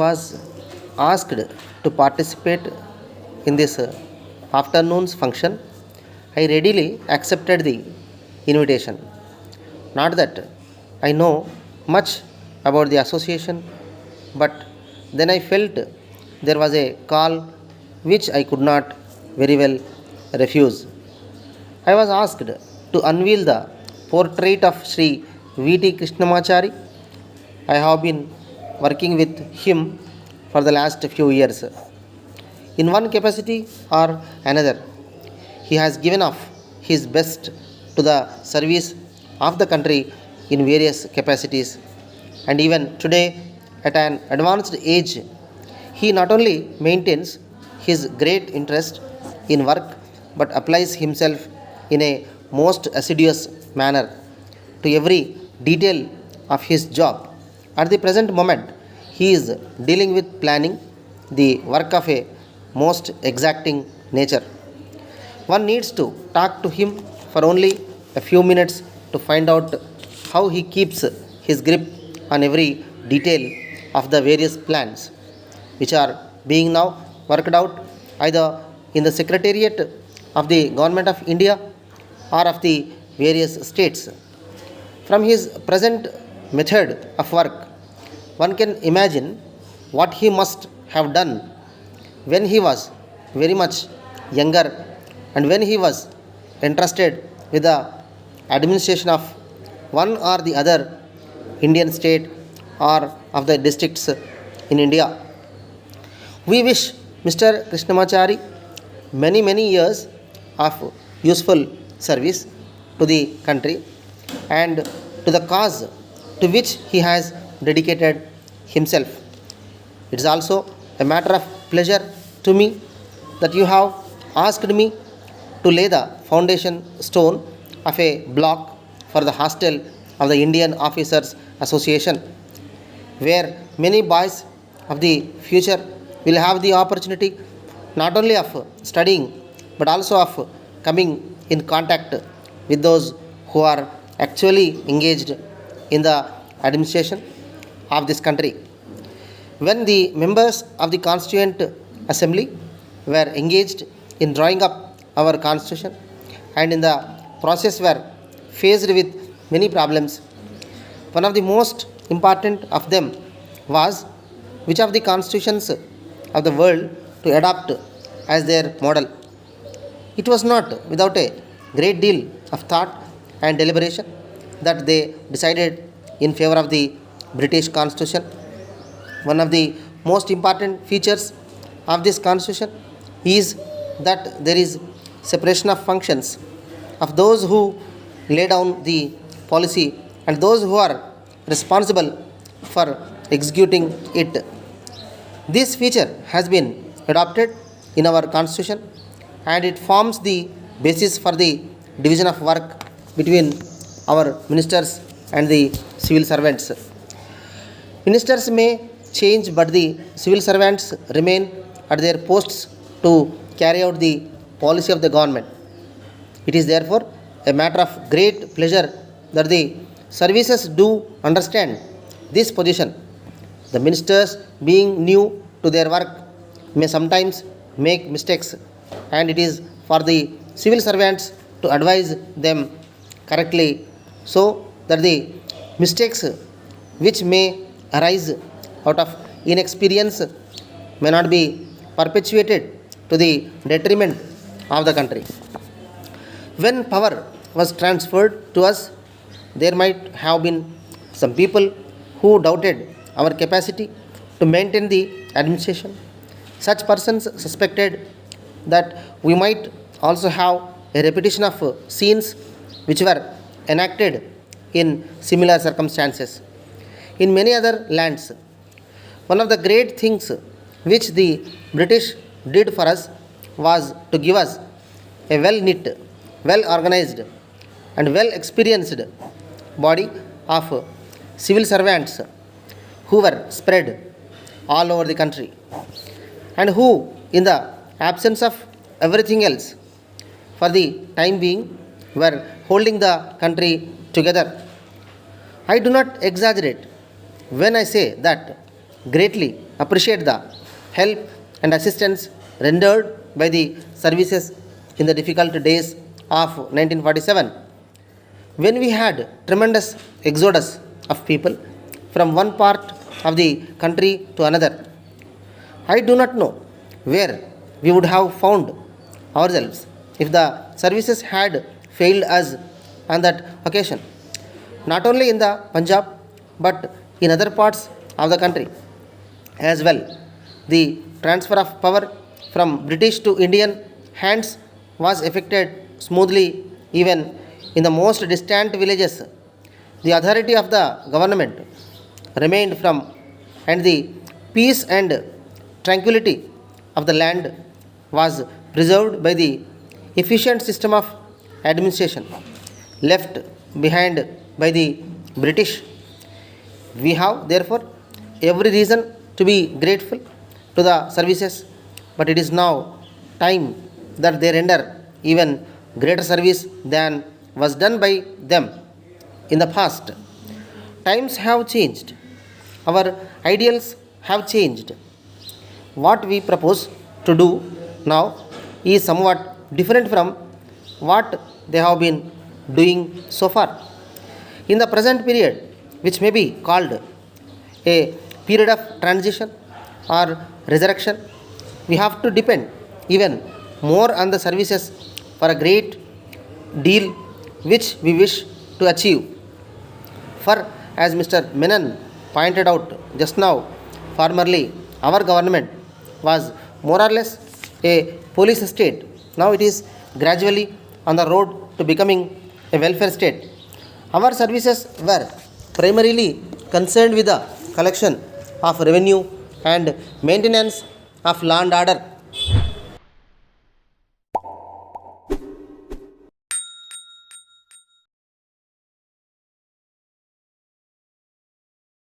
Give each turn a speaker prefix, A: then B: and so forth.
A: Was asked to participate in this afternoon's function. I readily accepted the invitation. Not that I know much about the association, but then I felt there was a call which I could not very well refuse. I was asked to unveil the portrait of Sri V.T. Krishnamachari. I have been working with him for the last few years. In one capacity or another, he has given of his best to the service of the country in various capacities. And even today, at an advanced age, he not only maintains his great interest in work but applies himself in a most assiduous manner to every detail of his job. At the present moment, he is dealing with planning the work of a most exacting nature. One needs to talk to him for only a few minutes to find out how he keeps his grip on every detail of the various plans which are being now worked out either in the Secretariat of the Government of India or of the various states. From his present method of work, one can imagine what he must have done when he was very much younger and when he was entrusted with the administration of one or the other Indian state or of the districts in India. We wish Mr. Krishnamachari many years of useful service to the country and to the cause to which he has dedicated himself. It is also a matter of pleasure to me that you have asked me to lay the foundation stone of a block for the hostel of the Indian Officers Association, where many boys of the future will have the opportunity not only of studying but also of coming in contact with those who are actually engaged in the administration of this country. When the members of the Constituent Assembly were engaged in drawing up our Constitution and in the process were faced with many problems, one of the most important of them was which of the constitutions of the world to adopt as their model. It was not without a great deal of thought and deliberation that they decided in favor of the British Constitution. One of the most important features of this Constitution is that there is separation of functions of those who lay down the policy and those who are responsible for executing it. This feature has been adopted in our Constitution and it forms the basis for the division of work between our ministers and the civil servants. Ministers may change, but the civil servants remain at their posts to carry out the policy of the government. It is therefore a matter of great pleasure that the services do understand this position. The ministers, being new to their work, may sometimes make mistakes, and it is for the civil servants to advise them correctly so that the mistakes which may arise out of inexperience may not be perpetuated to the detriment of the country. When power was transferred to us, there might have been some people who doubted our capacity to maintain the administration. Such persons suspected that we might also have a repetition of scenes which were enacted in similar circumstances in many other lands. One of the great things which the British did for us was to give us a well knit, well organized, and well experienced body of civil servants who were spread all over the country and who, in the absence of everything else, for the time being, were holding the country together. I do not exaggerate when I say that greatly appreciate the help and assistance rendered by the services in the difficult days of 1947, when we had tremendous exodus of people from one part of the country to another. I do not know where we would have found ourselves if the services had failed us on that occasion, not only in the Punjab but in other parts of the country as well. The transfer of power from British to Indian hands was effected smoothly even in the most distant villages. The authority of the government remained from, and the peace and tranquility of the land was preserved by the efficient system of administration left behind by the British. We have therefore every reason to be grateful to the services, but it is now time that they render even greater service than was done by them in the past. Times have changed, our ideals have changed. What we propose to do now is somewhat different from what they have been doing so far. In the present period, which may be called a period of transition or resurrection, we have to depend even more on the services for a great deal which we wish to achieve. For as Mr. Menon pointed out just now, formerly our government was more or less a police state. Now it is gradually on the road to becoming a welfare state. Our services were primarily concerned with the collection of revenue and maintenance of law and order